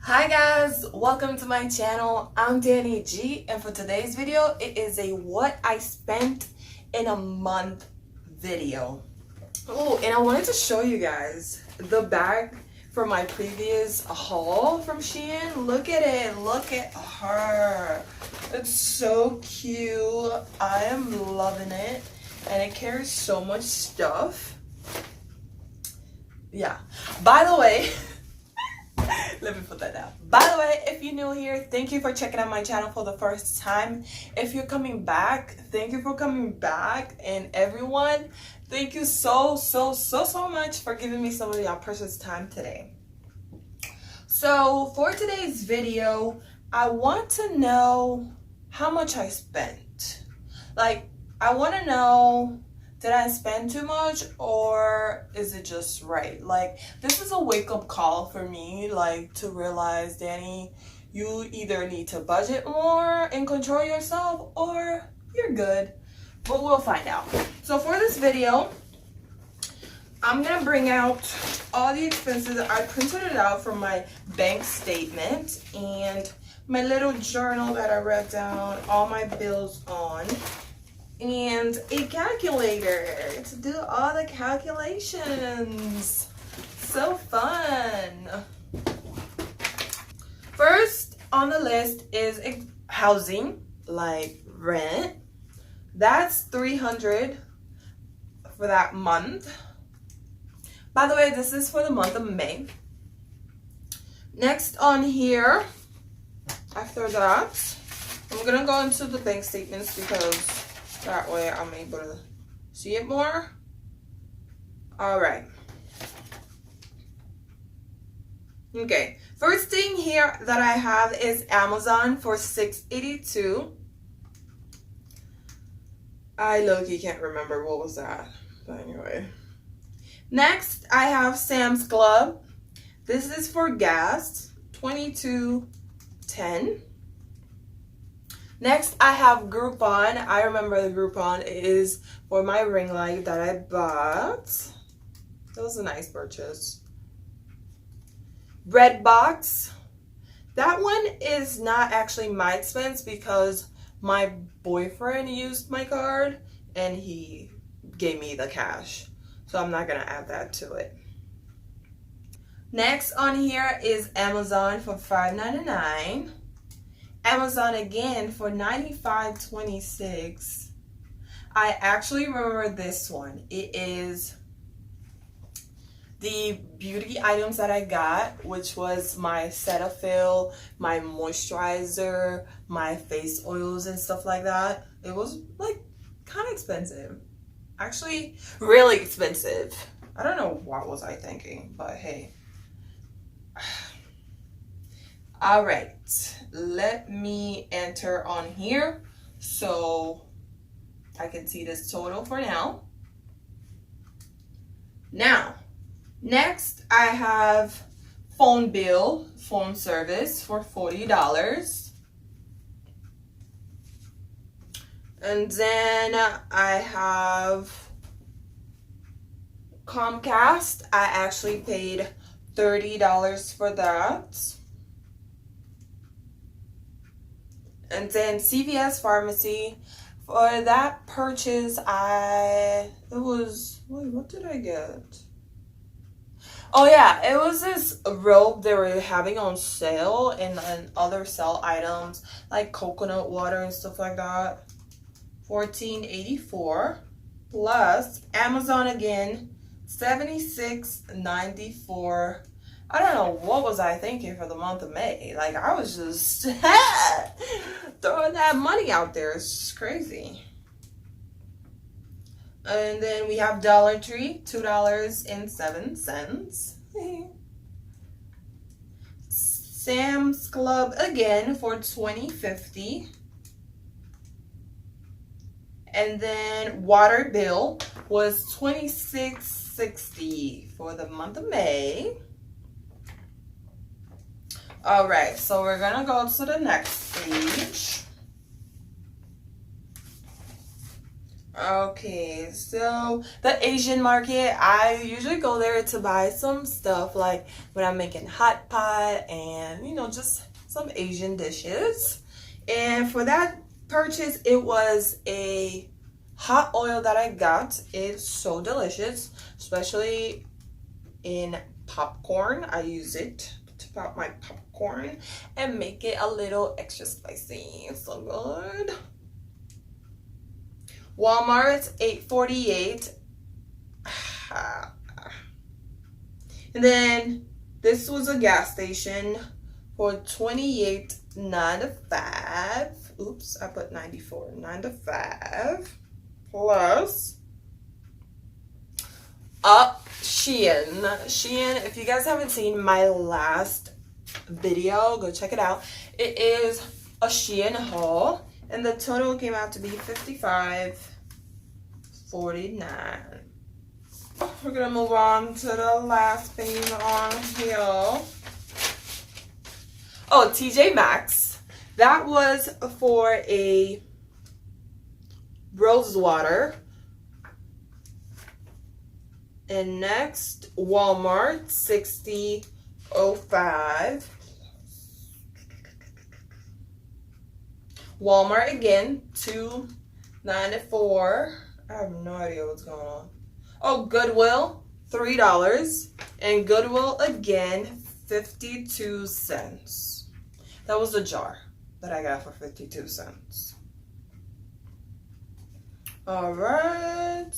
Hi guys, welcome to my channel. I'm Danny G, and for today's video it is a what I spent in a month video. Oh, and I wanted to show you guys the bag from my previous haul from Shein. Look at it, look at her. It's so cute. I am loving it, and it carries so much stuff. Yeah, by the way, let me put that down. By the way, if you're new here, thank you for checking out my channel for the first time. If you're coming back, thank you for coming back. And everyone, thank you so much for giving me some of your precious time today. So for today's video, I want to know how much I spent. Like, I want to know, did I spend too much or is it just right? Like, this is a wake-up call for me, like, to realize, Danny, you either need to budget more and control yourself or you're good. But we'll find out. So for this video, I'm gonna bring out all the expenses. I printed it out from my bank statement and my little journal that I wrote down all my bills on, and a calculator to do all the calculations. So fun. First on the list is housing, like rent. That's $300 for that month. By the way, this is for the month of May. Next on here, after that, I'm gonna go into the bank statements because that way I'm able to see it more. All right. Okay. First thing here that I have is Amazon for $6.82. I low-key can't remember what was that. But anyway. Next, I have Sam's Club. This is for gas, $22.10. Next, I have Groupon. I remember the Groupon is for my ring light that I bought. That was a nice purchase. Redbox. That one is not actually my expense because my boyfriend used my card and he gave me the cash. So I'm not going to add that to it. Next on here is Amazon for $5.99. Amazon again for $95.26. I actually remember this one. It is the beauty items that I got, which was my Cetaphil, my moisturizer, my face oils and stuff like that. It was like kind of expensive. Actually, really expensive. I don't know what was I thinking, but hey. All right, let me enter on here so I can see this total for now. Now, next I have phone bill, phone service for $40. And then I have Comcast. I actually paid $30 for that. And then CVS Pharmacy, for that purchase, what did I get? Oh yeah, it was this robe they were having on sale and other sale items like coconut water and stuff like that. $14.84 plus Amazon again, $76.94. I don't know what was I thinking for the month of May. Like, I was just throwing that money out there. It's just crazy. And then we have Dollar Tree, $2.07. Sam's Club again for $20.50. And then water bill was $26.60 for the month of May. All right, so we're gonna go to the next page. Okay, so the Asian market, I usually go there to buy some stuff like when I'm making hot pot and just some Asian dishes. And for that purchase, it was a hot oil that I got. It's so delicious, especially in popcorn. I use it to pop my popcorn and make it a little extra spicy. So good. Walmart, $8.48. And then this was a gas station for $28.95. Oops, I put 94. $9.95 plus Shein. Shein, if you guys haven't seen my last video, go check it out. It is a Shein haul. And the total came out to be $55.49. We're gonna move on to the last thing on here. Oh, TJ Maxx. That was for a rose water. And next, Walmart, $60.05. Walmart again, $2.94. I have no idea what's going on. Oh, Goodwill, $3. And Goodwill again, 52 cents. That was the jar that I got for 52 cents. Alright.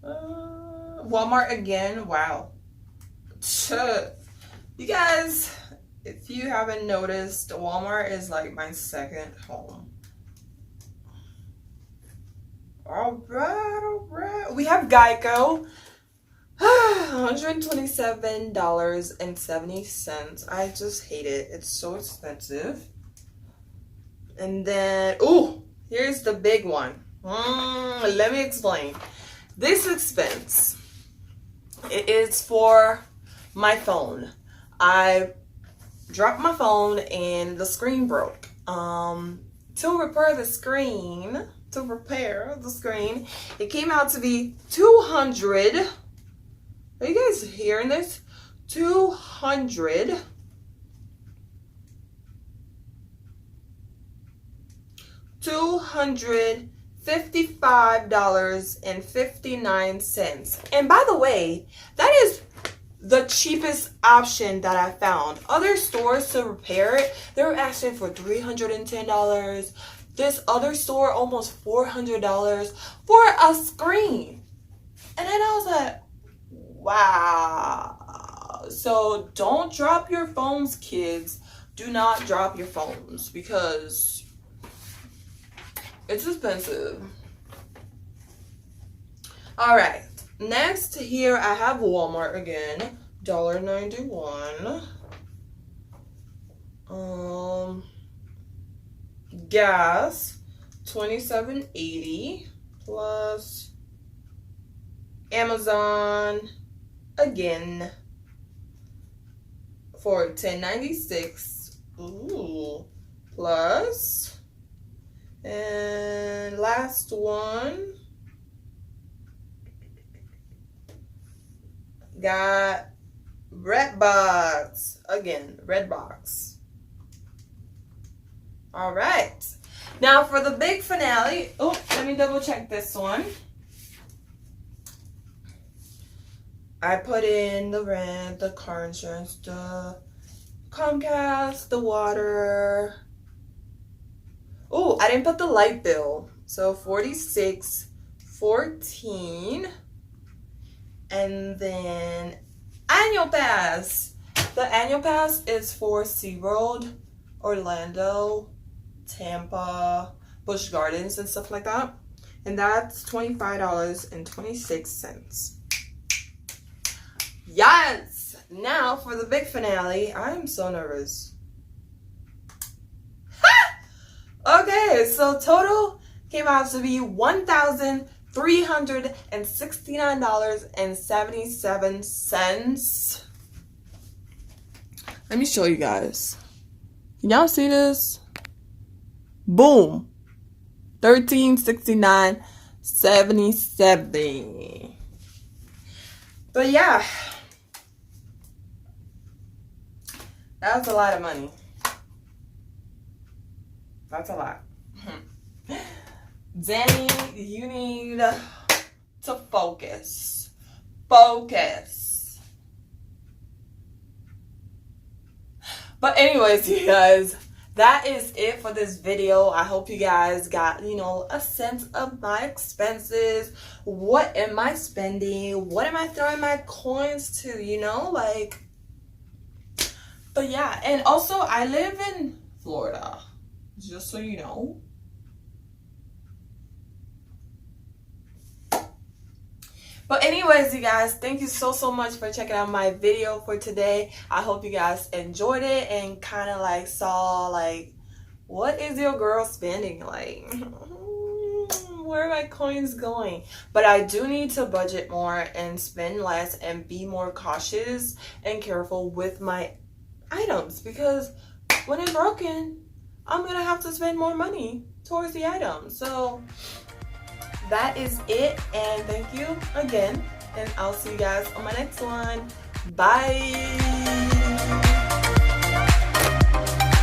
Walmart again, wow. You guys, if you haven't noticed, Walmart is like my second home. All right. We have Geico. $127.70. I just hate it. It's so expensive. And then, here's the big one. Let me explain. This expense, it is for my phone. I dropped my phone and the screen broke. To repair the screen, it came out to be 200. Are you guys hearing this? $255.59. And by the way, that is the cheapest option that I found. Other stores to repair it, they were asking for $310. This other store almost $400 for a screen. And then I was like, wow. So don't drop your phones, kids. Do not drop your phones because it's expensive. All right. Next here I have Walmart again, $1.91. Gas, $27.80 plus Amazon again for $10.96. Plus, and last one. Got Redbox again, Redbox. All right, now for the big finale. Let me double check this one. I put in the rent, the car insurance, the Comcast, the water. I didn't put the light bill, so $46.14. And then annual pass. The annual pass is for SeaWorld, Orlando, Tampa, Busch Gardens, and stuff like that. And that's $25.26. Yes! Now for the big finale. I'm so nervous. Okay, so total came out to be $1,369.77. Let me show you guys. Can y'all see this? Boom. $1369.77. But yeah, that was a lot of money. That's a lot. Danny, you need to focus. Focus. But anyways, you guys, that is it for this video. I hope you guys got, a sense of my expenses. What am I spending? What am I throwing my coins to, But yeah, and also I live in Florida, just so you know. But anyways, you guys, thank you so much for checking out my video for today. I hope you guys enjoyed it and kind of saw what is your girl spending, where are my coins going? But I do need to budget more and spend less and be more cautious and careful with my items, because when it's broken, I'm gonna have to spend more money towards the item. So that is it, and thank you again, and I'll see you guys on my next one. Bye.